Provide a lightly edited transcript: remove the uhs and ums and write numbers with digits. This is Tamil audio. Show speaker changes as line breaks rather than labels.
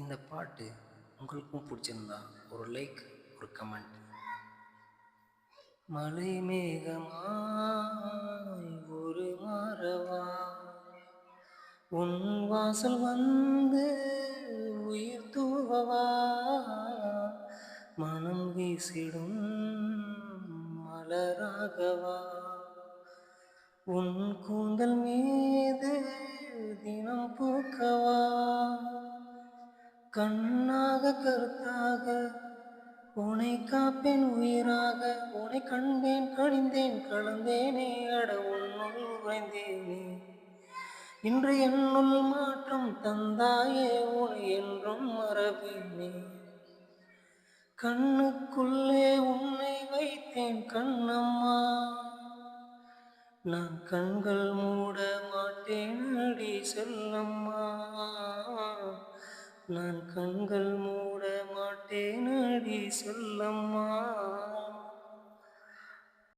இந்த பாட்டு உங்களுக்கும் பிடிச்சிருந்தா ஒரு லைக், ஒரு கமெண்ட். மலை மேகமாய் ஒரு மறவா உன் வாசல் வந்து உயிர் தூவவா, மனம் வீசிடும் மலராகவா, உன் கூந்தல் மீது தினம் பூக்கவா, கண்ணாக கருத்தாக உனை காப்பேன் உயிராக, உனை கண்டேன் கழிந்தேன் கலந்தேனே, அட உன்னுள் உறைந்தேனே, இன்று என்னுள் மாற்றம் தந்தாயே, உனை என்றும் மறவேனே, கண்ணுக்குள்ளே உன்னை வைத்தேன் கண்ணம்மா, நான் கண்கள் மூட மாட்டேன் அடி செல்லம்மா, நான் கண்கள் மூட மாட்டேன் அடி செல்லம்மா.